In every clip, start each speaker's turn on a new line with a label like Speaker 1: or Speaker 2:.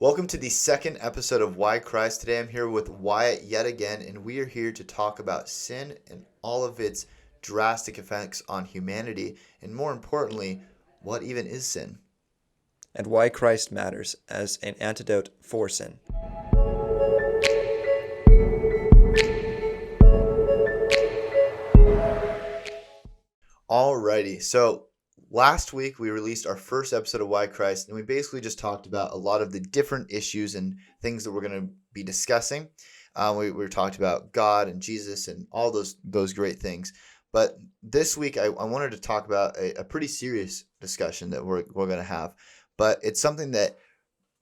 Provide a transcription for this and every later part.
Speaker 1: Welcome to the second episode of Why Christ. Today I'm here with Wyatt yet again, and we are here to talk about sin and all of its drastic effects on humanity, and more importantly, what even is sin?
Speaker 2: And why Christ matters as an antidote for sin.
Speaker 1: Alrighty, so last week we released our first episode of Why Christ, and we basically just talked about a lot of the different issues and things that we're going to be discussing. We talked about God and Jesus and all those great things. But this week I wanted to talk about a pretty serious discussion that we're going to have. But it's something that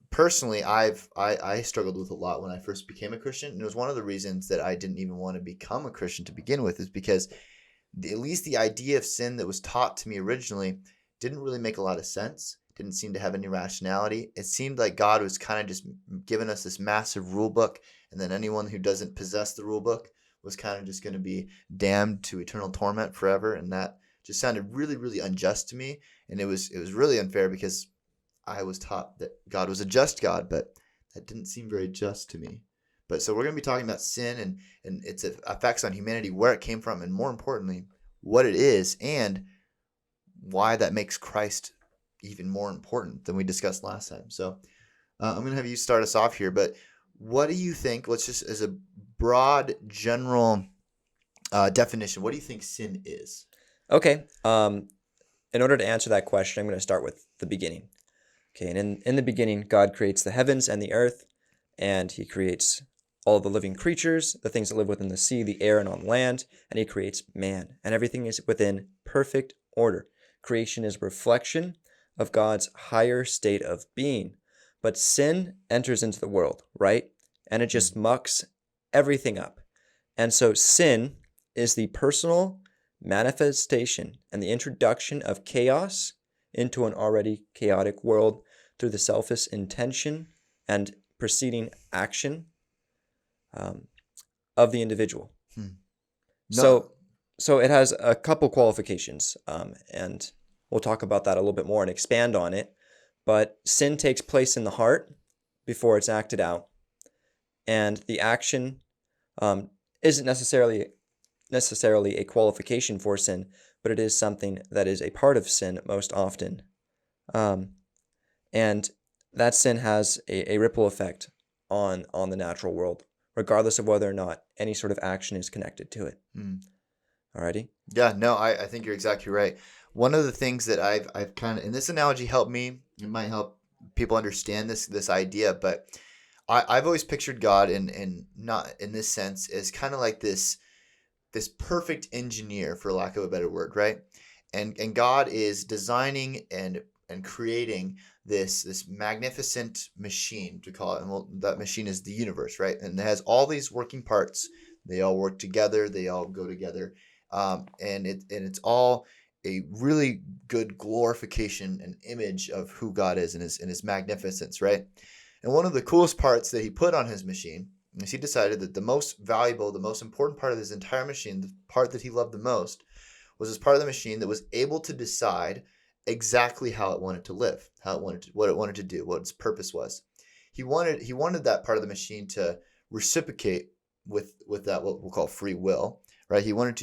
Speaker 1: personally I struggled with a lot when I first became a Christian, and it was one of the reasons that I didn't even want to become a Christian to begin with, is because at least the idea of sin that was taught to me originally didn't really make a lot of sense. Didn't seem to have any rationality. It seemed like God was kind of just giving us this massive rule book, and then anyone who doesn't possess the rule book was kind of just going to be damned to eternal torment forever. And that just sounded really, really unjust to me. And it was really unfair because I was taught that God was a just God, but that didn't seem very just to me. But so we're going to be talking about sin and its effects on humanity, where it came from, and more importantly, what it is, and why that makes Christ even more important than we discussed last time. So I'm going to have you start us off here, but what do you think, let's just, as a broad general definition, what do you think sin is?
Speaker 2: Okay, in order to answer that question, I'm going to start with the beginning. Okay, and in the beginning, God creates the heavens and the earth, and he creates all the living creatures, the things that live within the sea, the air, and on land, and he creates man, and everything is within perfect order. Creation is a reflection of God's higher state of being, but sin enters into the world, right? And it just mucks everything up. And so sin is the personal manifestation and the introduction of chaos into an already chaotic world through the selfish intention and preceding action of the individual.
Speaker 1: No.
Speaker 2: So it has a couple qualifications, and we'll talk about that a little bit more and expand on it. But sin takes place in the heart before it's acted out, and the action isn't necessarily a qualification for sin, but it is something that is a part of sin most often. And that sin has a ripple effect on the natural world, regardless of whether or not any sort of action is connected to it. Alrighty?
Speaker 1: Yeah, no, I think you're exactly right. One of the things that I've kind of, and this analogy helped me, it might help people understand this idea, but I've always pictured God in not in this sense as kind of like this perfect engineer, for lack of a better word, right? And God is designing and creating this magnificent machine, to call it, and that machine is the universe, right? And it has all these working parts. They all work together. They all go together, and it's all a really good glorification and image of who God is and his magnificence, right? And one of the coolest parts that he put on his machine is he decided that the most valuable, the most important part of his entire machine, the part that he loved the most, was this part of the machine that was able to decide exactly how it wanted to live, what it wanted to do, what its purpose was. He wanted that part of the machine to reciprocate with that, what we'll call free will, right? He wanted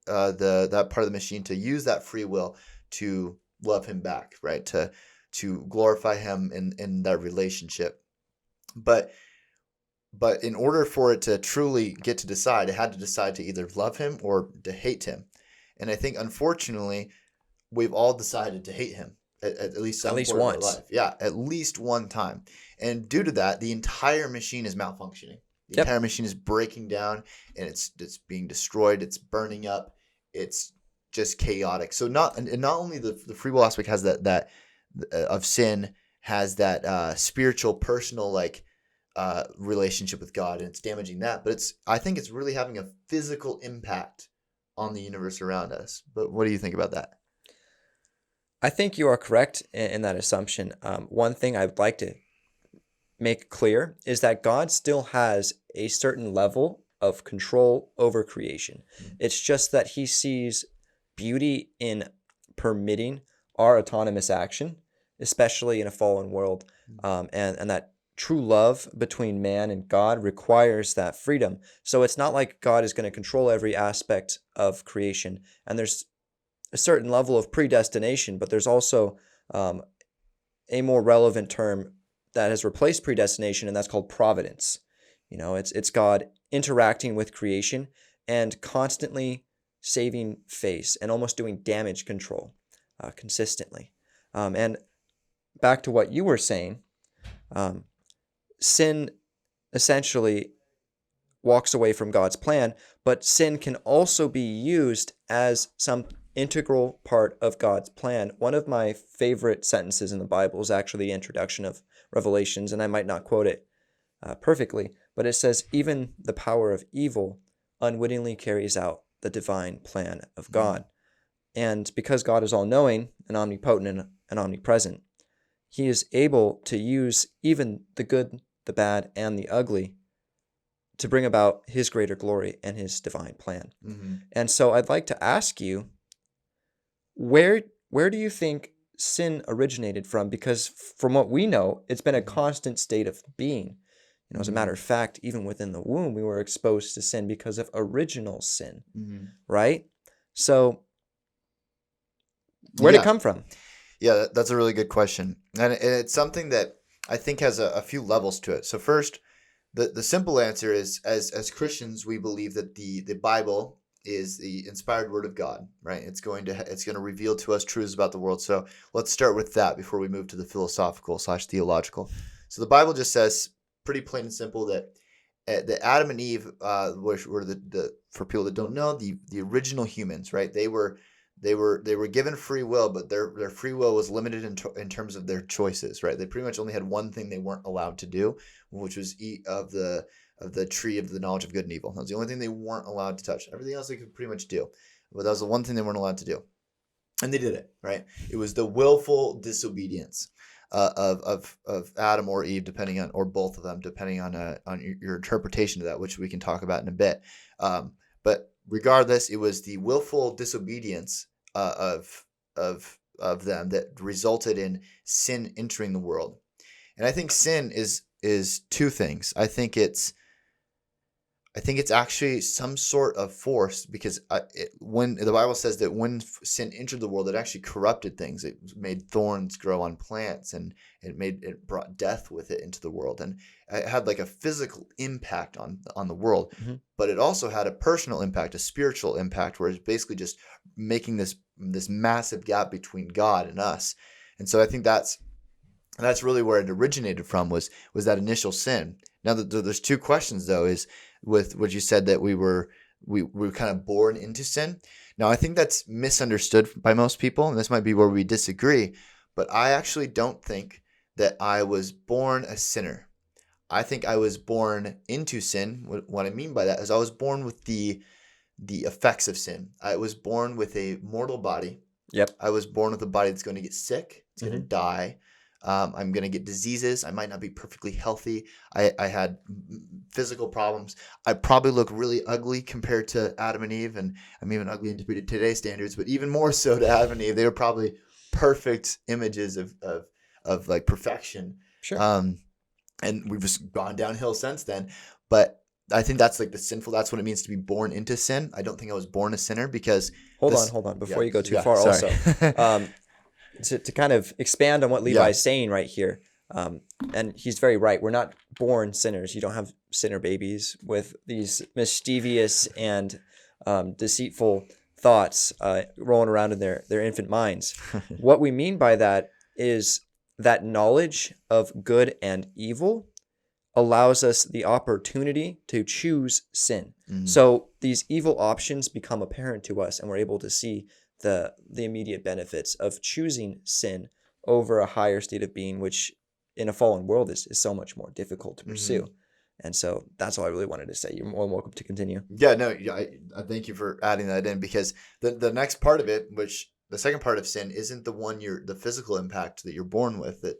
Speaker 1: that part of the machine to use that free will to love him back, right? To glorify him in that relationship. But in order for it to truly get to decide, it had to decide to either love him or to hate him. And I think, unfortunately, we've all decided to hate him at least some point of our life. Yeah, at least one time. And due to that, the entire machine is malfunctioning. The entire machine is breaking down, and it's being destroyed. It's burning up. It's just chaotic. So not only the free will aspect has that of sin, has that spiritual, personal, like relationship with God, and it's damaging that. But I think it's really having a physical impact on the universe around us. But what do you think about that?
Speaker 2: I think you are correct in that assumption. One thing I would like to make clear is that God still has a certain level of control over creation. It's just that he sees beauty in permitting our autonomous action, especially in a fallen world, and that true love between man and God requires that freedom. So it's not like God is going to control every aspect of creation. And there's a certain level of predestination, but there's also a more relevant term that has replaced predestination, and that's called providence. It's God interacting with creation and constantly saving face and almost doing damage control consistently. And back to what you were saying, sin essentially walks away from God's plan, but sin can also be used as some integral part of God's plan. One of my favorite sentences in the Bible is actually the introduction of Revelations, and I might not quote it perfectly, but it says, even the power of evil unwittingly carries out the divine plan of God. And because God is all-knowing and omnipotent and omnipresent, he is able to use even the good, the bad, and the ugly to bring about his greater glory and his divine plan. And so I'd like to ask you, where do you think sin originated from? Because from what we know, it's been a constant state of being. As a matter of fact, even within the womb, we were exposed to sin because of original sin, right? So where did it come from?
Speaker 1: Yeah, that's a really good question. And it's something that I think has a few levels to it. So first, the simple answer is, as Christians, we believe that the Bible is the inspired word of God, right? It's going to reveal to us truths about the world. So let's start with that before we move to the philosophical/theological. So the Bible just says, pretty plain and simple, that Adam and Eve were for people that don't know, the original humans, right? They were given free will, but their free will was limited in terms of their choices, right? They pretty much only had one thing they weren't allowed to do, which was eat of the tree of the knowledge of good and evil. That was the only thing they weren't allowed to touch. Everything else they could pretty much do, but that was the one thing they weren't allowed to do, and they did it, right? It was the willful disobedience of Adam or Eve, depending on, or both of them, depending on your interpretation of that, which we can talk about in a bit. But regardless, it was the willful disobedience of them that resulted in sin entering the world. And I think sin is two things. I think it's actually some sort of force, because when the Bible says that when sin entered the world, it actually corrupted things. It made thorns grow on plants, and it brought death with it into the world, and it had like a physical impact on the world. But it also had a personal impact, a spiritual impact, where it's basically just making this massive gap between God and us. And so I think that's really where it originated from, was that initial sin. Now, there's two questions though, is with what you said, that we were kind of born into sin. Now, I think that's misunderstood by most people, and this might be where we disagree, but I actually don't think that I was born a sinner. I think I was born into sin. What I mean by that is I was born with the effects of sin. I was born with a mortal body.
Speaker 2: Yep.
Speaker 1: I was born with a body that's going to get sick. It's going to die. I'm going to get diseases. I might not be perfectly healthy. I had physical problems. I probably look really ugly compared to Adam and Eve, and I'm even ugly in today's standards, but even more so to Adam and Eve. They were probably perfect images of like perfection.
Speaker 2: Sure.
Speaker 1: And we've just gone downhill since then. But I think that's like that's what it means to be born into sin. I don't think I was born a sinner, because
Speaker 2: Hold on. Before you go too far,
Speaker 1: sorry.
Speaker 2: also. To kind of expand on what Levi's saying right here, and he's very right. We're not born sinners. You don't have sinner babies with these mischievous and deceitful thoughts rolling around in their infant minds. What we mean by that is that knowledge of good and evil allows us the opportunity to choose sin. So these evil options become apparent to us, and we're able to see the immediate benefits of choosing sin over a higher state of being, which in a fallen world is so much more difficult to pursue. And so that's all I really wanted to say. You're more than welcome to continue.
Speaker 1: Yeah, no, I thank you for adding that in, because the next part of it, which the second part of sin, isn't the physical impact that you're born with that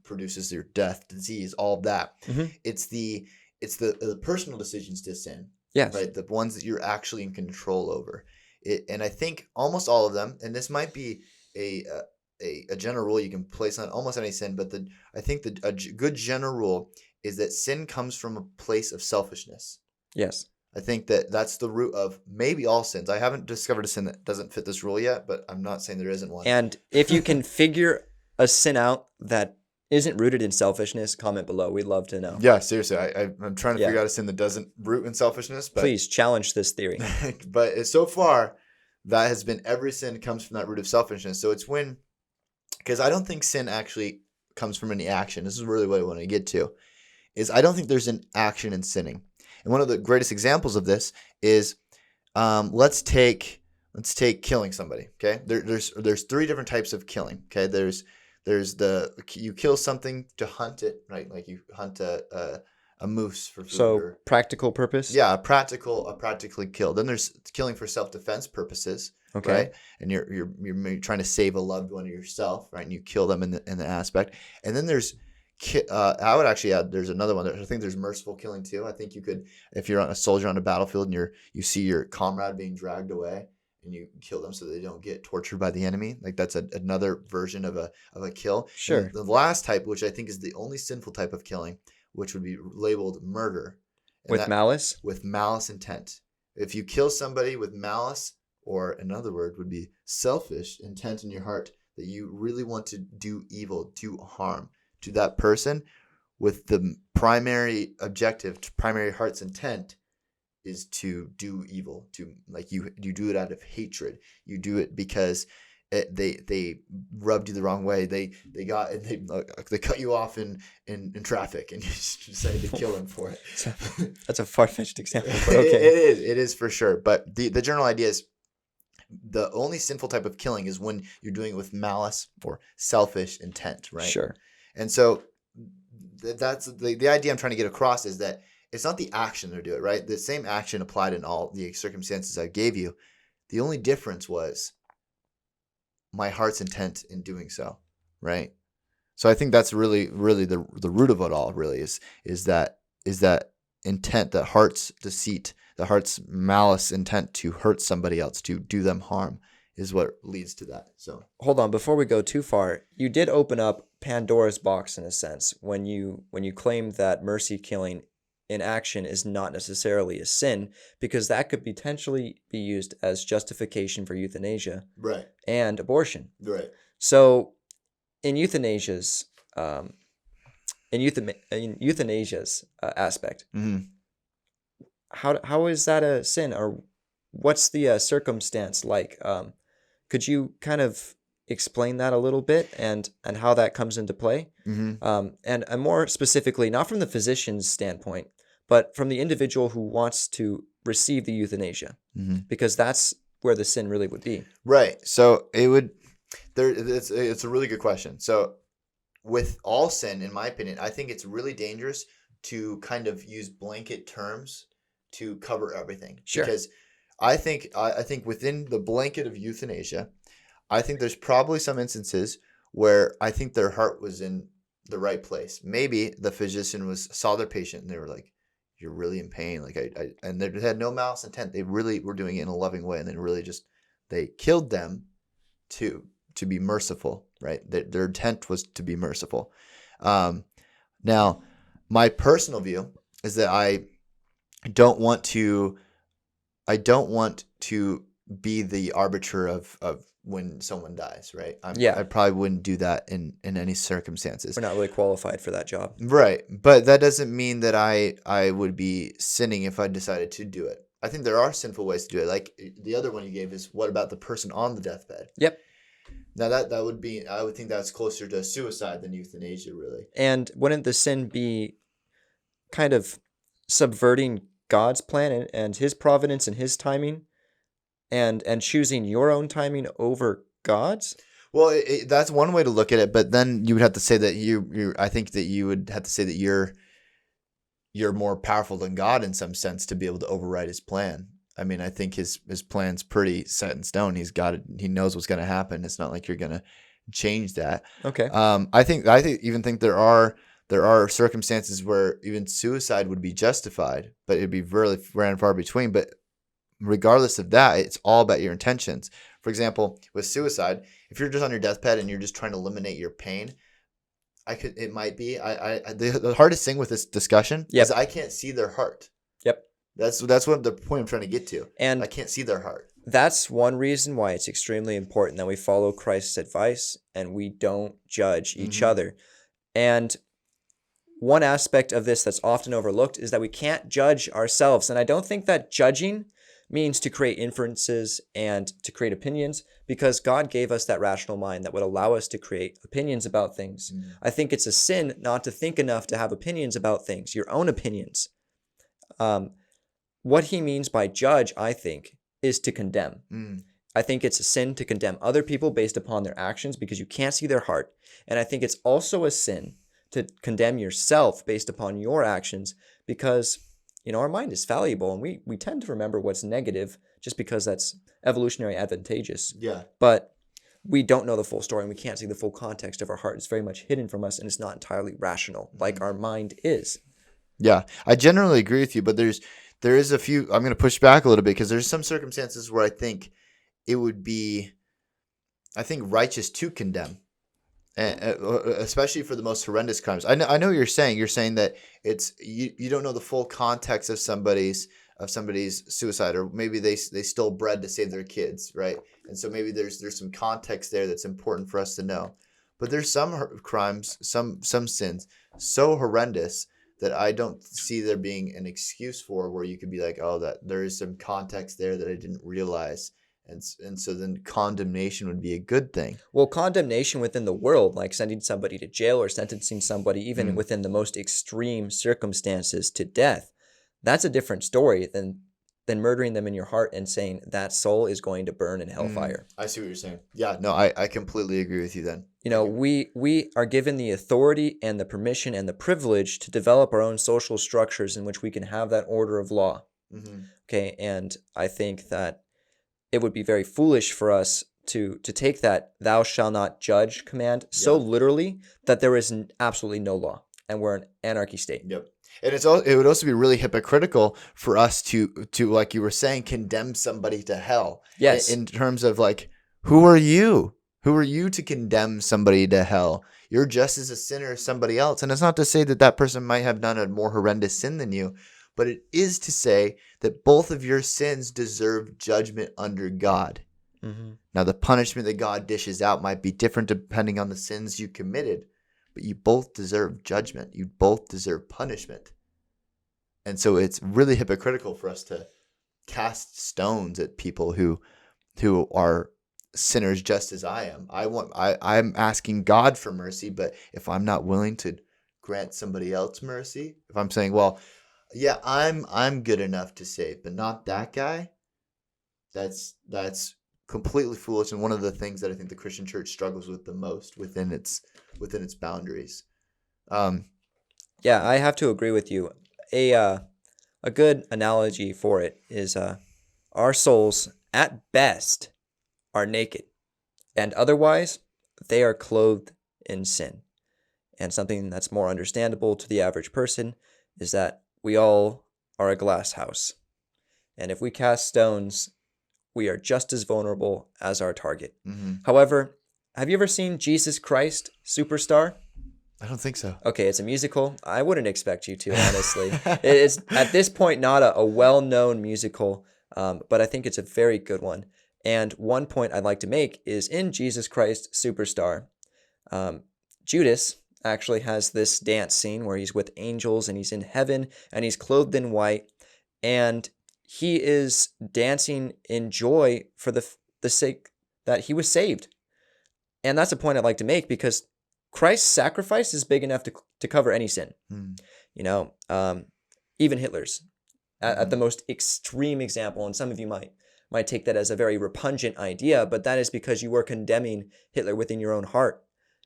Speaker 1: produces your death, disease, all of that. It's the personal decisions to sin.
Speaker 2: Yes.
Speaker 1: Right, the ones that you're actually in control over. And I think almost all of them, and this might be a general rule you can place on almost any sin, but I think good general rule is that sin comes from a place of selfishness.
Speaker 2: Yes.
Speaker 1: I think that's the root of maybe all sins. I haven't discovered a sin that doesn't fit this rule yet, but I'm not saying there isn't one.
Speaker 2: And if you can figure a sin out that isn't rooted in selfishness, comment below. We'd love to know.
Speaker 1: Yeah, seriously. I'm trying to
Speaker 2: Yeah.
Speaker 1: figure out a sin that doesn't root in selfishness. But,
Speaker 2: Please challenge this theory.
Speaker 1: but so far, that has been every sin comes from that root of selfishness. So it's because I don't think sin actually comes from any action. This is really what I want to get to, is I don't think there's an action in sinning. And one of the greatest examples of this is, let's take killing somebody. Okay, there's three different types of killing. Okay, there's you kill something to hunt it, right? Like you hunt a moose for food.
Speaker 2: So practical purpose.
Speaker 1: Yeah, a practically kill. Then there's killing for self-defense purposes.
Speaker 2: Okay.
Speaker 1: Right? And you're maybe trying to save a loved one or yourself, right? And you kill them in the aspect. And then there's I would actually add there's another one. I think there's merciful killing too. I think you could, if you're a soldier on a battlefield and you see your comrade being dragged away and you kill them so they don't get tortured by the enemy, like that's another version of a kill.
Speaker 2: Sure.
Speaker 1: And the last type, which I think is the only sinful type of killing, which would be labeled murder.
Speaker 2: With malice?
Speaker 1: With malice intent. If you kill somebody with malice, or another word would be selfish intent in your heart, that you really want to do evil, do harm to that person, with the primary objective, primary heart's intent is to do evil, to like you do it out of hatred. You do it because they rubbed you the wrong way. They cut you off in traffic, and you decided to kill them for it.
Speaker 2: That's a far-fetched example, but okay.
Speaker 1: It is for sure. But the general idea is the only sinful type of killing is when you're doing it with malice or selfish intent, right?
Speaker 2: Sure.
Speaker 1: And so that's the idea I'm trying to get across, is that it's not the action to do it, right? The same action applied in all the circumstances I gave you. The only difference was my heart's intent in doing so, right? So I think that's really the root of it all. Really is that intent, that heart's deceit, the heart's malice intent to hurt somebody else, to do them harm, is what leads to that. So
Speaker 2: hold on, before we go too far, you did open up Pandora's box in a sense when you claimed that mercy killing in action is not necessarily a sin, because that could potentially be used as justification for euthanasia,
Speaker 1: right,
Speaker 2: and abortion.
Speaker 1: Right.
Speaker 2: So in euthanasia's aspect,
Speaker 1: mm-hmm.
Speaker 2: how is that a sin, or what's the circumstance like? Could you kind of explain that a little bit, and how that comes into play?
Speaker 1: Mm-hmm.
Speaker 2: And more specifically, not from the physician's standpoint, but from the individual who wants to receive the euthanasia,
Speaker 1: mm-hmm.
Speaker 2: because that's where the sin really would be.
Speaker 1: Right. So it's a really good question. So with all sin, in my opinion, I think it's really dangerous to kind of use blanket terms to cover everything.
Speaker 2: Sure.
Speaker 1: Because I think within the blanket of euthanasia, I think there's probably some instances where I think their heart was in the right place. Maybe the physician saw their patient and they were like, "You're really in pain." Like and they had no malice intent. They really were doing it in a loving way, and then really just they killed them to be merciful, right? Their intent was to be merciful. Now, my personal view is that I don't want to be the arbiter of when someone dies, right? I probably wouldn't do that in any circumstances.
Speaker 2: We're not really qualified for that job.
Speaker 1: Right. But that doesn't mean that I would be sinning if I decided to do it. I think there are sinful ways to do it. Like the other one you gave is, what about the person on the deathbed?
Speaker 2: Yep.
Speaker 1: Now that would be, I would think that's closer to suicide than euthanasia, really.
Speaker 2: And wouldn't the sin be kind of subverting God's plan and his providence and his timing, and choosing your own timing over God's?
Speaker 1: Well, that's one way to look at it, but then you would have to say that I think that you would have to say that you're more powerful than God in some sense to be able to override his plan. I mean, I think his plan's pretty set in stone. He knows what's going to happen. It's not like you're going to change that.
Speaker 2: Okay.
Speaker 1: I think there are circumstances where even suicide would be justified, but it'd be really ran far between. But regardless of that, it's all about your intentions. For example, with suicide, if you're just on your deathbed and you're just trying to eliminate your pain, it might be. The hardest thing with this discussion
Speaker 2: Yep.
Speaker 1: is I can't see their heart.
Speaker 2: Yep.
Speaker 1: That's what the point I'm trying to get to.
Speaker 2: And
Speaker 1: I can't see their heart.
Speaker 2: that's one reason why it's extremely important that we follow Christ's advice and we don't judge each other. And one aspect of this that's often overlooked is that we can't judge ourselves. And I don't think that judging means to create inferences and to create opinions, because God gave us that rational mind that would allow us to create opinions about things. I think it's a sin not to think enough to have opinions about things, your own opinions. What he means by judge, I think, is to condemn. I think it's a sin to condemn other people based upon their actions because you can't see their heart. And I think it's also a sin to condemn yourself based upon your actions because, our mind is fallible and we tend to remember what's negative just because that's evolutionary advantageous.
Speaker 1: Yeah.
Speaker 2: But we don't know the full story and we can't see the full context of our heart. It's very much hidden from us and it's not entirely rational like our mind is.
Speaker 1: Yeah, I generally agree with you, but there is a few. I'm going to push back a little bit because there's some circumstances where I think it would be, righteous to condemn, and especially for the most horrendous crimes. I know what you're saying. You're saying that it's you don't know the full context of somebody's suicide, or maybe they stole bread to save their kids, right? And so maybe there's some context there that's important for us to know. But there's some crimes, some sins so horrendous that I don't see there being an excuse for, where you could be like, oh, that there is some context there that I didn't realize. And so then condemnation would be a good thing.
Speaker 2: Well, condemnation within the world, like sending somebody to jail or sentencing somebody even within the most extreme circumstances to death, that's a different story than murdering them in your heart and saying that soul is going to burn in hellfire.
Speaker 1: I see what you're saying. Yeah, no, I completely agree with you then.
Speaker 2: We are given the authority and the permission and the privilege to develop our own social structures in which we can have that order of law. Okay, and I think that it would be very foolish for us to take that "thou shalt not judge" command so literally that there is absolutely no law and we're an anarchy state.
Speaker 1: Yep. And it would also be really hypocritical for us to like you were saying, condemn somebody to hell.
Speaker 2: Yes.
Speaker 1: In terms of like, who are you? Who are you to condemn somebody to hell? You're just as a sinner as somebody else. And it's not to say that person might have done a more horrendous sin than you, but it is to say that both of your sins deserve judgment under God. Now, the punishment that God dishes out might be different depending on the sins you committed, but you both deserve judgment. You both deserve punishment. And so it's really hypocritical for us to cast stones at people who are sinners just as I am. I'm asking God for mercy, but if I'm not willing to grant somebody else mercy, if I'm saying, well, yeah, I'm good enough to save, but not that guy, that's completely foolish, and one of the things that I think the Christian church struggles with the most within its boundaries.
Speaker 2: Yeah, I have to agree with you. A good analogy for it is our souls at best are naked, and otherwise they are clothed in sin. And something that's more understandable to the average person is that we all are a glass house. And if we cast stones, we are just as vulnerable as our target. However, have you ever seen Jesus Christ Superstar?
Speaker 1: I don't think so.
Speaker 2: Okay, it's a musical. I wouldn't expect you to, honestly. It's at this point not a well-known musical, but I think it's a very good one. And one point I'd like to make is in Jesus Christ Superstar, Judas actually has this dance scene where he's with angels and he's in heaven and he's clothed in white and he is dancing in joy for the sake that he was saved. And that's a point I'd like to make because Christ's sacrifice is big enough to cover any sin. Even Hitler's at the most extreme example, and some of you might take that as a very repugnant idea, but that is because you were condemning Hitler within your own heart.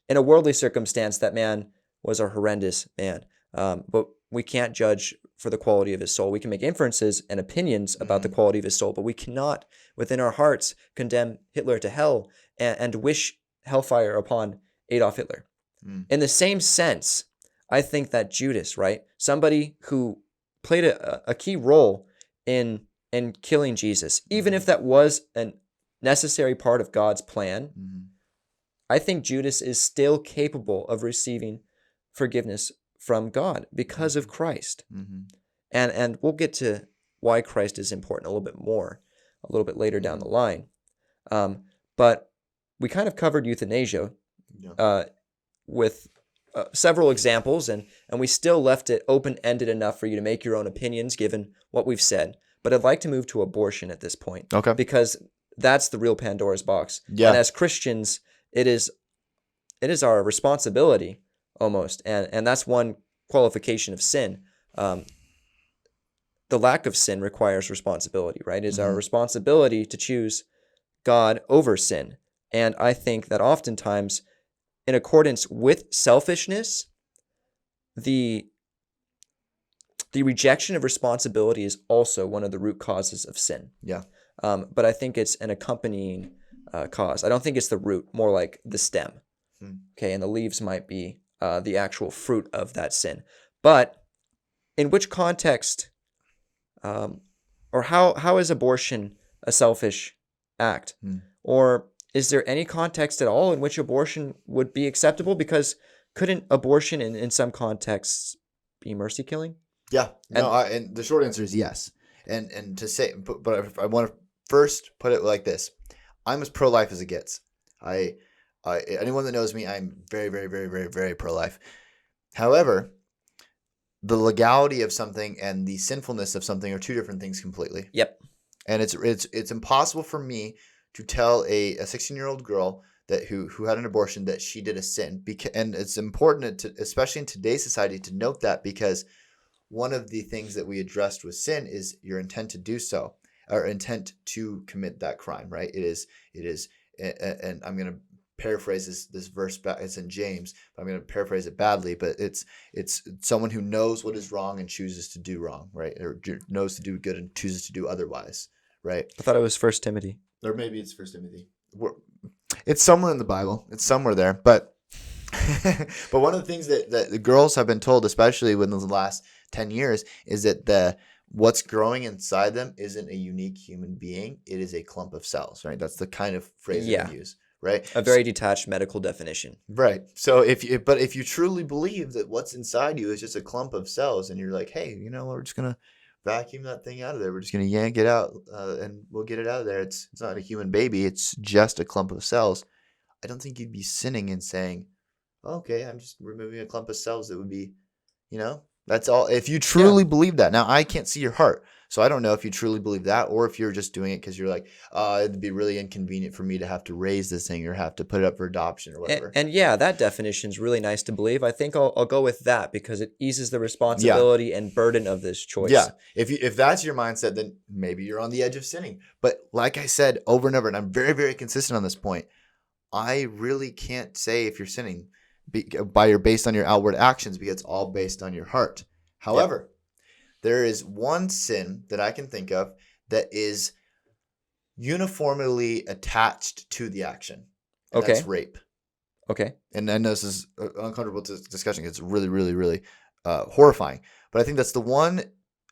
Speaker 2: In a worldly circumstance, that man was a horrendous man. But we can't judge for the quality of his soul. We can make inferences and opinions about the quality of his soul, but we cannot, within our hearts, condemn Hitler to hell and wish hellfire upon Adolf Hitler. In the same sense, I think that Judas, right, somebody who played a key role in in killing Jesus, even if that was a necessary part of God's plan, I think Judas is still capable of receiving forgiveness from God because of Christ. And we'll get to why Christ is important a little bit later down the line. But we kind of covered euthanasia with several examples, and we still left it open-ended enough for you to make your own opinions given what we've said. But I'd like to move to abortion at this point.
Speaker 1: Okay.
Speaker 2: Because that's the real Pandora's box.
Speaker 1: Yeah.
Speaker 2: And as Christians, it is our responsibility almost. And that's one qualification of sin. The lack of sin requires responsibility, right? It is our responsibility to choose God over sin. And I think that oftentimes, in accordance with selfishness, the rejection of responsibility is also one of the root causes of sin.
Speaker 1: Yeah.
Speaker 2: But I think it's an accompanying cause. I don't think it's the root, more like the stem. Okay, and the leaves might be the actual fruit of that sin. But in which context, or how is abortion a selfish act? Or is there any context at all in which abortion would be acceptable? Because couldn't abortion in some contexts be mercy killing?
Speaker 1: Yeah. No, and the short answer is yes. And to say, but I want to first put it like this: I'm as pro-life as it gets. Anyone that knows me, I'm very, very, very, very, very pro-life. However, the legality of something and the sinfulness of something are two different things completely.
Speaker 2: Yep.
Speaker 1: And it's impossible for me to tell a 16-year-old girl that who had an abortion that she did a sin. And it's important, especially in today's society, to note that, because one of the things that we addressed with sin is your intent to do so, or intent to commit that crime, right? It is, and I'm going to paraphrase this verse back. It's in James, but I'm going to paraphrase it badly, but it's someone who knows what is wrong and chooses to do wrong, right? Or knows to do good and chooses to do otherwise, right?
Speaker 2: I thought it was 1 Timothy.
Speaker 1: Or maybe it's 1 Timothy. It's somewhere in the Bible. It's somewhere there. But but one of the things that the girls have been told, especially within the last 10 years, is that what's growing inside them isn't a unique human being. It is a clump of cells, right? That's the kind of phrase we use, right?
Speaker 2: A very detached medical definition.
Speaker 1: Right. So if you truly believe that what's inside you is just a clump of cells, and you're like, hey, you know, we're just going to vacuum that thing out of there. We're just going to yank it out and we'll get it out of there. It's not a human baby. It's just a clump of cells. I don't think you'd be sinning and saying, okay, I'm just removing a clump of cells that would be, you know, that's all. If you truly believe that. Now, I can't see your heart, so I don't know if you truly believe that, or if you're just doing it because you're like, it'd be really inconvenient for me to have to raise this thing or have to put it up for adoption or whatever.
Speaker 2: And yeah, that definition is really nice to believe. I think I'll go with that because it eases the responsibility and burden of this choice.
Speaker 1: Yeah. If that's your mindset, then maybe you're on the edge of sinning. But like I said over and over, and I'm very, very consistent on this point, I really can't say if you're sinning based on your outward actions, because it's all based on your heart. However, there is one sin that I can think of that is uniformly attached to the action. And
Speaker 2: Okay.
Speaker 1: That's rape.
Speaker 2: Okay.
Speaker 1: And I know this is uncomfortable discussion. It's really, really, really horrifying. But I think that's the one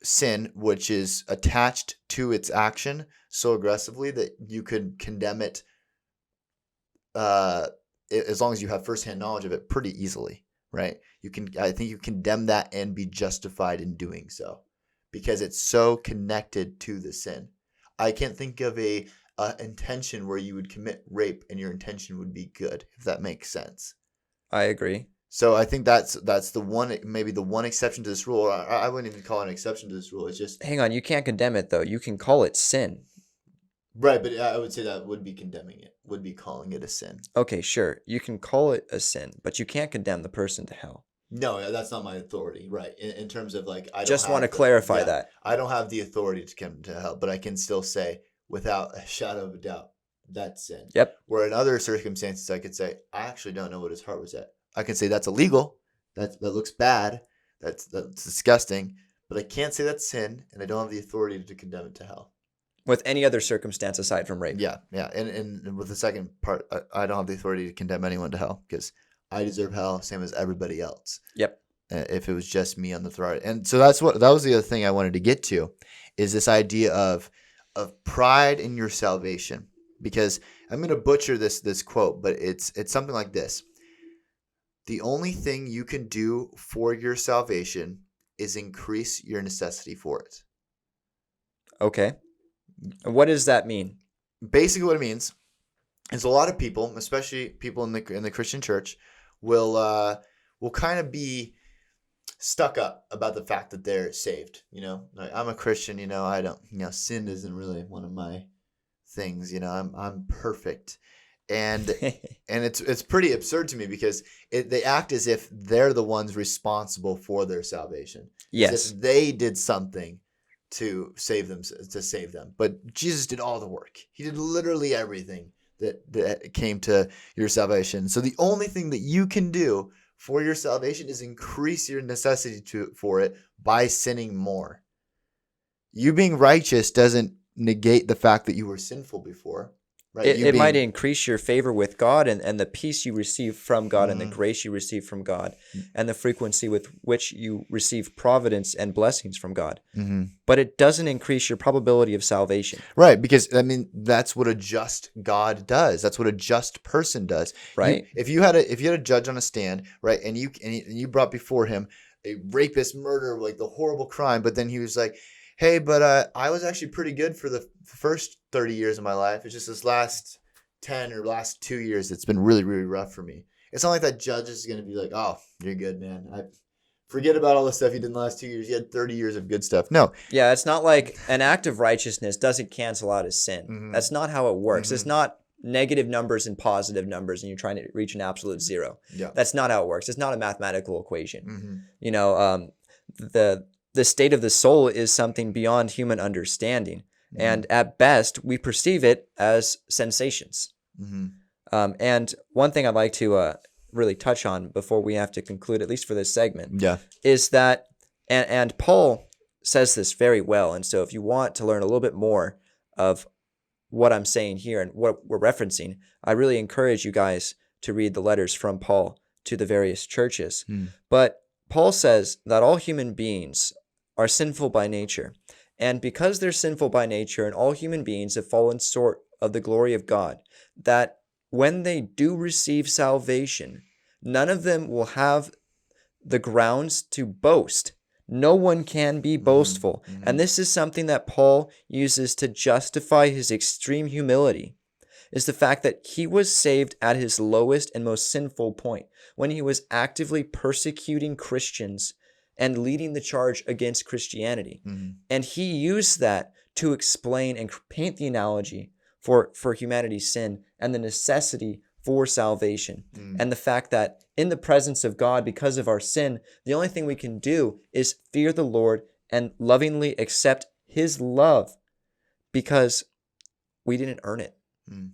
Speaker 1: sin which is attached to its action so aggressively that you could condemn it as long as you have firsthand knowledge of it pretty easily, right? I think you condemn that and be justified in doing so because it's so connected to the sin. I can't think of a intention where you would commit rape and your intention would be good, if that makes sense.
Speaker 2: I agree.
Speaker 1: So I think that's the one, maybe the one exception to this rule. I wouldn't even call it an exception to this rule. It's just
Speaker 2: Hang on, you can't condemn it though. You can call it sin.
Speaker 1: right, but I would say that would be condemning it, would be calling it a sin.
Speaker 2: Okay, sure. You can call it a sin, but you can't condemn the person to hell.
Speaker 1: No, that's not my authority, right? In terms of like, I don't
Speaker 2: Just want to
Speaker 1: have
Speaker 2: clarify that.
Speaker 1: I don't have the authority to come to hell, but I can still say without a shadow of a doubt that's sin.
Speaker 2: Yep.
Speaker 1: Where in other circumstances, I could say I actually don't know what his heart was at. I can say that's illegal. That looks bad. That's disgusting. But I can't say that's sin, and I don't have the authority to condemn it to hell.
Speaker 2: With any other circumstance aside from rape.
Speaker 1: Yeah. And with the second part, I don't have the authority to condemn anyone to hell because I deserve hell, same as everybody else.
Speaker 2: Yep.
Speaker 1: if it was just me on the throne. And so that was the other thing I wanted to get to, is this idea of pride in your salvation. Because I'm going to butcher this quote, but it's something like this: the only thing you can do for your salvation is increase your necessity for it.
Speaker 2: Okay. What does that mean?
Speaker 1: Basically, what it means is a lot of people, especially people in the Christian church, will kind of be stuck up about the fact that they're saved. Like, I'm a Christian. I don't. Sin isn't really one of my things. I'm perfect, and it's pretty absurd to me, because they act as if they're the ones responsible for their salvation.
Speaker 2: Yes.
Speaker 1: As if they did something to save them, but Jesus did all the work. He did literally everything that came to your salvation. So the only thing that you can do for your salvation is increase your necessity for it by sinning more. You being righteous doesn't negate the fact that you were sinful before, right?
Speaker 2: It might increase your favor with God and the peace you receive from God and the
Speaker 1: Mm-hmm.
Speaker 2: grace you receive from God and the frequency with which you receive providence and blessings from God.
Speaker 1: Mm-hmm.
Speaker 2: But it doesn't increase your probability of salvation.
Speaker 1: Right, because that's what a just God does. That's what a just person does.
Speaker 2: Right.
Speaker 1: If you had a judge on a stand, right, and you brought before him a rapist, murder, like the horrible crime, but then he was like, "Hey, but I was actually pretty good for the first 30 years of my life. It's just this last 10 or last 2 years that's been really, really rough for me." It's not like that judge is going to be like, "Oh, you're good, man. Forget about all the stuff you did in the last 2 years. You had 30 years of good stuff." No.
Speaker 2: Yeah, it's not like an act of righteousness doesn't cancel out his sin.
Speaker 1: Mm-hmm.
Speaker 2: That's not how it works.
Speaker 1: Mm-hmm.
Speaker 2: It's not negative numbers and positive numbers and you're trying to reach an absolute zero.
Speaker 1: Yeah.
Speaker 2: That's not how it works. It's not a mathematical equation.
Speaker 1: Mm-hmm.
Speaker 2: The state of the soul is something beyond human understanding.
Speaker 1: Mm-hmm.
Speaker 2: And at best, we perceive it as sensations.
Speaker 1: Mm-hmm.
Speaker 2: And one thing I'd like to really touch on before we have to conclude, at least for this segment,
Speaker 1: Yeah.
Speaker 2: is that, and Paul says this very well. And so if you want to learn a little bit more of what I'm saying here and what we're referencing, I really encourage you guys to read the letters from Paul to the various churches. But Paul says that all human beings are sinful by nature. And because they're sinful by nature and all human beings have fallen short of the glory of God, that when they do receive salvation, none of them will have the grounds to boast. No one can be boastful.
Speaker 1: Mm-hmm.
Speaker 2: And this is something that Paul uses to justify his extreme humility, is the fact that he was saved at his lowest and most sinful point, when he was actively persecuting Christians and leading the charge against Christianity.
Speaker 1: Mm-hmm.
Speaker 2: And he used that to explain and paint the analogy for humanity's sin and the necessity for salvation. And the fact that in the presence of God, because of our sin, the only thing we can do is fear the Lord and lovingly accept his love, because we didn't earn it.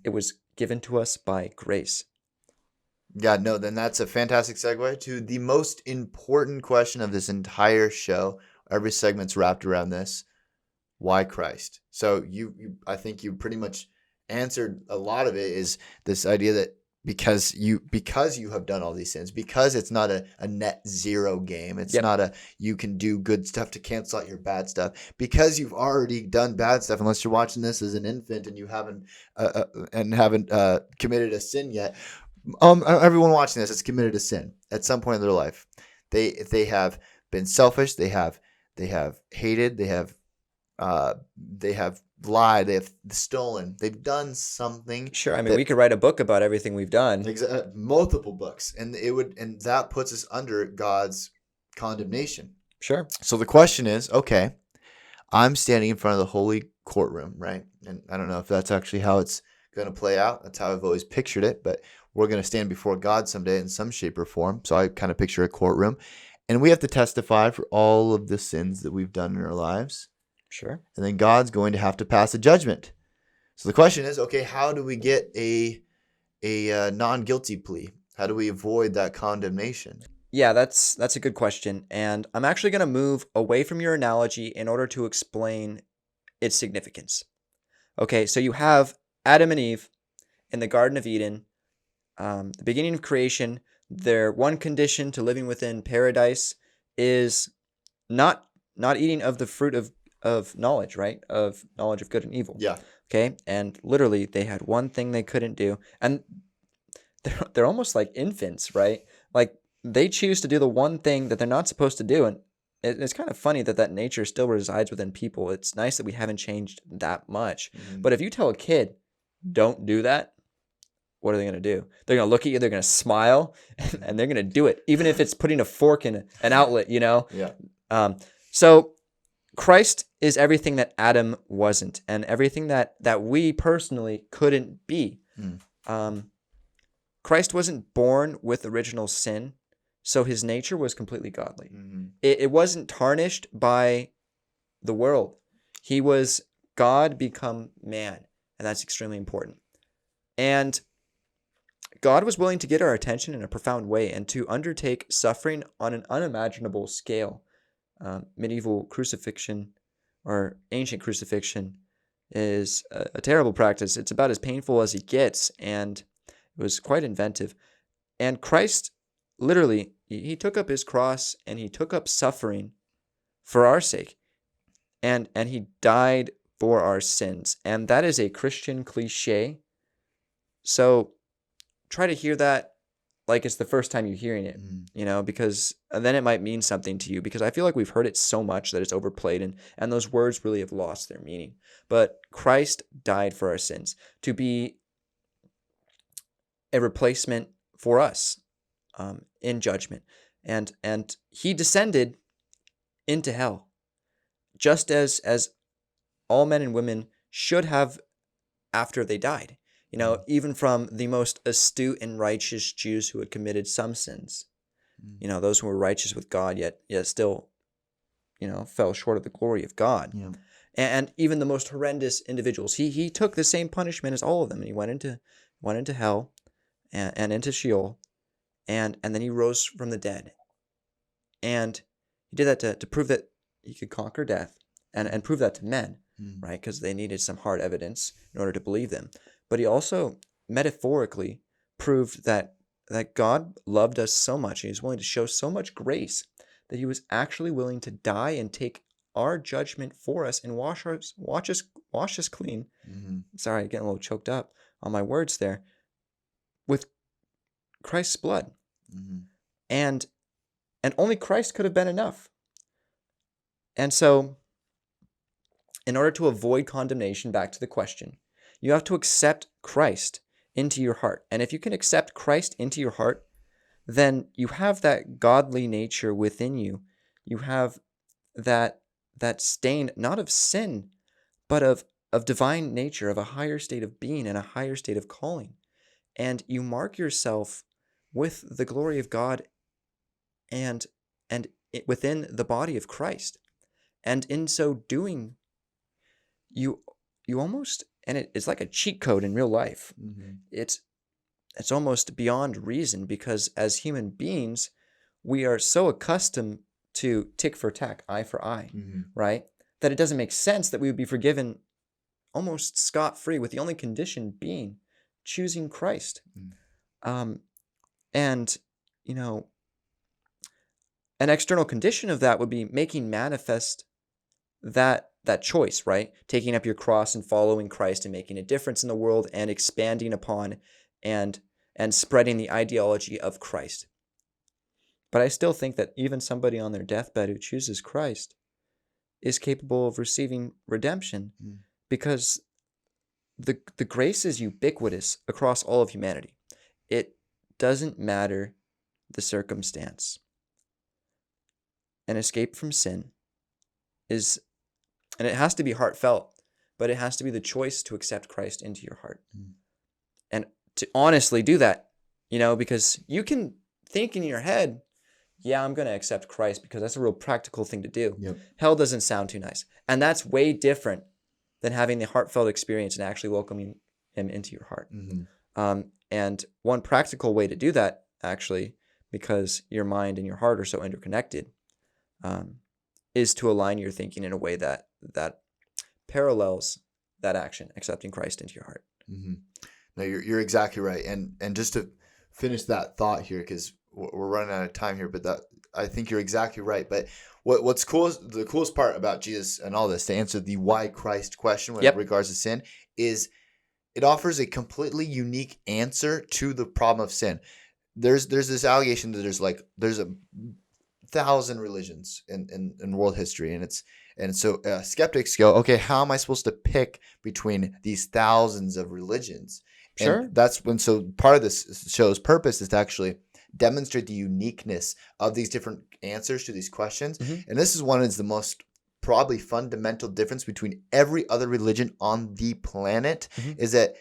Speaker 2: It was given to us by grace.
Speaker 1: Yeah, no, then that's a fantastic segue to the most important question of this entire show. Every segment's wrapped around this. Why Christ? So I think you pretty much answered a lot of it, is this idea that because you have done all these sins, because it's not a net zero game. It's not you can do good stuff to cancel out your bad stuff, because you've already done bad stuff. Unless you're watching this as an infant and you haven't committed a sin yet. Everyone watching this has committed a sin at some point in their life. They have been selfish. They have hated. They have lied. They have stolen. They've done something.
Speaker 2: Sure, I mean, we could write a book about everything we've done.
Speaker 1: Multiple books, and that puts us under God's condemnation.
Speaker 2: Sure.
Speaker 1: So the question is, okay, I'm standing in front of the holy courtroom, right? And I don't know if that's actually how it's going to play out. That's how I've always pictured it, but we're going to stand before God someday in some shape or form. So I kind of picture a courtroom, and we have to testify for all of the sins that we've done in our lives.
Speaker 2: Sure.
Speaker 1: And then God's going to have to pass a judgment. So the question is, okay, how do we get a non-guilty plea? How do we avoid that condemnation?
Speaker 2: Yeah, that's a good question. And I'm actually going to move away from your analogy in order to explain its significance. Okay, so you have Adam and Eve in the Garden of Eden, the beginning of creation, their one condition to living within paradise is not eating of the fruit of knowledge, right? Of knowledge of good and evil.
Speaker 1: Yeah.
Speaker 2: Okay? And literally they had one thing they couldn't do. And they're almost like infants, right? Like they choose to do the one thing that they're not supposed to do. And it's kind of funny that nature still resides within people. It's nice that we haven't changed that much.
Speaker 1: Mhm.
Speaker 2: But if you tell a kid, don't do that, what are they going to do? They're going to look at you, they're going to smile, and they're going to do it, even if it's putting a fork in an outlet, you know?
Speaker 1: Yeah.
Speaker 2: So Christ is everything that Adam wasn't, and everything that we personally couldn't be. Christ wasn't born with original sin, so his nature was completely godly. It wasn't tarnished by the world. He was God become man, and that's extremely important. And God was willing to get our attention in a profound way and to undertake suffering on an unimaginable scale. Medieval crucifixion or ancient crucifixion is a terrible practice. It's about as painful as it gets, and it was quite inventive. And Christ, literally, he took up his cross and he took up suffering for our sake. And he died for our sins. And that is a Christian cliche. So try to hear that like it's the first time you're hearing it, you know, because then it might mean something to you, because I feel like we've heard it so much that it's overplayed, and those words really have lost their meaning. But Christ died for our sins to be a replacement for us in judgment. And he descended into hell, just as all men and women should have after they died. You know, even from the most astute and righteous Jews who had committed some sins, you know, those who were righteous with God, yet still, you know, fell short of the glory of God.
Speaker 1: Yeah.
Speaker 2: And even the most horrendous individuals, he took the same punishment as all of them, and he went into hell and into Sheol, and then he rose from the dead. And he did that to prove that he could conquer death and prove that to men, right? Because they needed some hard evidence in order to believe them. But he also metaphorically proved that God loved us so much, and he was willing to show so much grace that he was actually willing to die and take our judgment for us and wash us clean. Sorry, getting a little choked up on my words there. With Christ's blood. And only Christ could have been enough. And so, in order to avoid condemnation, back to the question, you have to accept Christ into your heart. And if you can accept Christ into your heart, then you have that godly nature within you. You have that stain, not of sin, but of divine nature, of a higher state of being and a higher state of calling. And you mark yourself with the glory of God and within the body of Christ. And in so doing, you almost, and it's like a cheat code in real life. It's almost beyond reason, because as human beings, we are so accustomed to tick for tack, eye for eye, right? That it doesn't make sense that we would be forgiven almost scot-free, with the only condition being choosing Christ. And, you know, an external condition of that would be making manifest that choice, right? Taking up your cross and following Christ and making a difference in the world and expanding upon and spreading the ideology of Christ. But I still think that even somebody on their deathbed who chooses Christ is capable of receiving redemption, because the grace is ubiquitous across all of humanity. It doesn't matter the circumstance. An escape from sin is, and it has to be heartfelt, but it has to be the choice to accept Christ into your heart. And to honestly do that, you know, because you can think in your head, yeah, I'm going to accept Christ because that's a real practical thing to do. Hell doesn't sound too nice. And that's way different than having the heartfelt experience and actually welcoming him into your heart. And one practical way to do that, actually, because your mind and your heart are so interconnected, is to align your thinking in a way that parallels that action, accepting Christ into your heart.
Speaker 1: No, you're exactly right. And just to finish that thought here, because we're running out of time here, but that I think you're exactly right. But what's cool is the coolest part about Jesus and all this, to answer the why Christ question with
Speaker 2: Yep.
Speaker 1: regards to sin, is it offers a completely unique answer to the problem of sin. There's this allegation that there's 1,000 religions in world history, and so skeptics go, okay, how am I supposed to pick between these thousands of religions?
Speaker 2: Sure.
Speaker 1: And that's when, so part of this show's purpose is to actually demonstrate the uniqueness of these different answers to these questions.
Speaker 2: Mm-hmm.
Speaker 1: And this is one is the most probably fundamental difference between every other religion on the planet,
Speaker 2: Mm-hmm.
Speaker 1: is that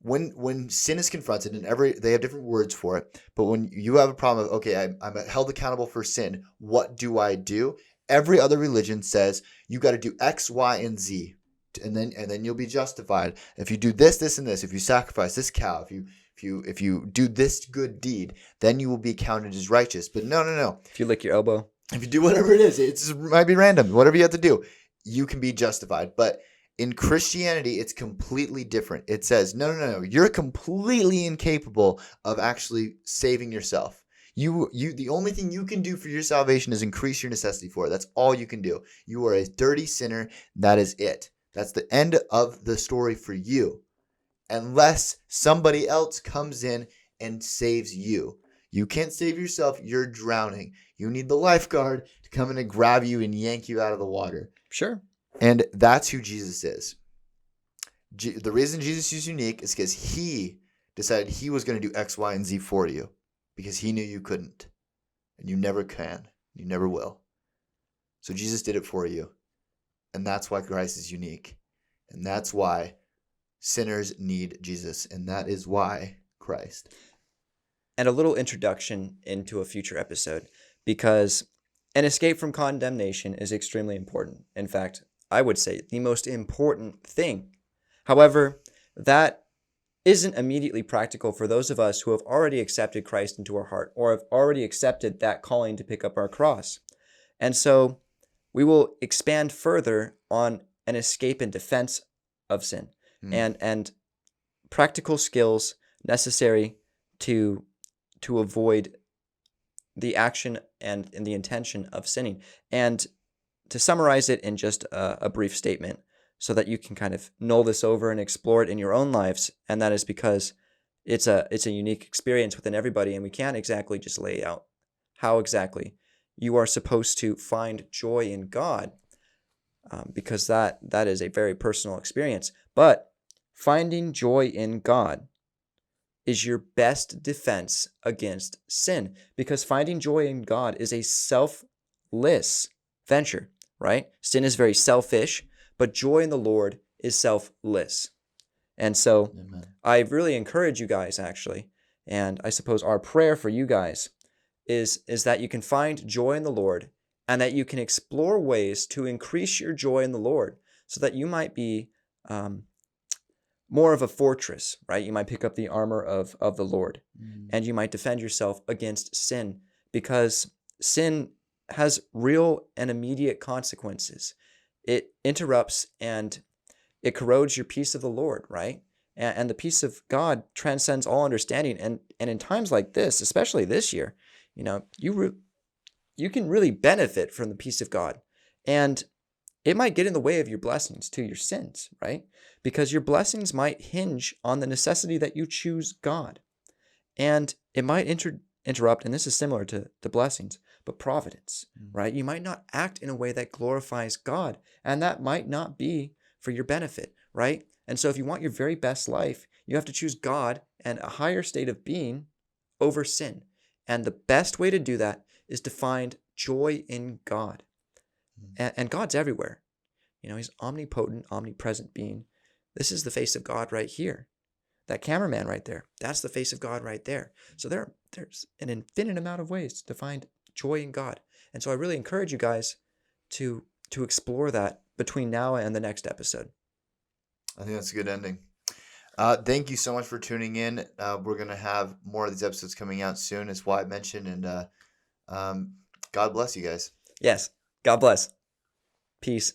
Speaker 1: when sin is confronted, and they have different words for it, but when you have a problem of, okay, I'm held accountable for sin, what do I do? Every other religion says you got to do X, Y, and Z, and then you'll be justified if you do this, this, and this. If you sacrifice this cow, if you do this good deed, then you will be counted as righteous. But no.
Speaker 2: If you lick your elbow.
Speaker 1: If you do whatever it is, it might be random. Whatever you have to do, you can be justified. But in Christianity, it's completely different. It says, no. You're completely incapable of actually saving yourself. The only thing you can do for your salvation is increase your necessity for it. That's all you can do. You are a dirty sinner. That is it. That's the end of the story for you. Unless somebody else comes in and saves you. You can't save yourself. You're drowning. You need the lifeguard to come in and grab you and yank you out of the water.
Speaker 2: Sure.
Speaker 1: And that's who Jesus is. The reason Jesus is unique is because he decided he was going to do X, Y, and Z for you, because he knew you couldn't, and you never can. You never will. So Jesus did it for you. And that's why Christ is unique. And that's why sinners need Jesus. And that is why Christ.
Speaker 2: And a little introduction into a future episode, because an escape from condemnation is extremely important. In fact, I would say the most important thing. However, that isn't immediately practical for those of us who have already accepted Christ into our heart, or have already accepted that calling to pick up our cross. And so we will expand further on an escape and defense of sin, and practical skills necessary to avoid the action and the intention of sinning. And to summarize it in just a brief statement, so that you can kind of mull this over and explore it in your own lives, and that is because it's a unique experience within everybody, and we can't exactly just lay out how exactly you are supposed to find joy in God, because that is a very personal experience. But finding joy in God is your best defense against sin, because finding joy in God is a selfless venture, right? Sin is very selfish, but joy in the Lord is selfless. And so
Speaker 1: Amen.
Speaker 2: I really encourage you guys, actually, and I suppose our prayer for you guys is that you can find joy in the Lord, and that you can explore ways to increase your joy in the Lord, so that you might be more of a fortress, right? You might pick up the armor of the Lord, and you might defend yourself against sin, because sin has real and immediate consequences. It interrupts and it corrodes your peace of the Lord, right? And the peace of God transcends all understanding. And in times like this, especially this year, you can really benefit from the peace of God. And it might get in the way of your blessings to your sins, right? Because your blessings might hinge on the necessity that you choose God. And it might interrupt, and this is similar to the blessings, but providence, right? You might not act in a way that glorifies God, and that might not be for your benefit, right? And so if you want your very best life, you have to choose God and a higher state of being over sin. And the best way to do that is to find joy in God. And God's everywhere. He's omnipotent, omnipresent being. This is the face of God right here. That cameraman right there, that's the face of God right there. So there's an infinite amount of ways to find joy in God. And so I really encourage you guys to explore that between now and the next episode.
Speaker 1: I think that's a good ending. Thank you so much for tuning in. We're going to have more of these episodes coming out soon, as Wyatt mentioned. And God bless you guys.
Speaker 2: Yes. God bless. Peace.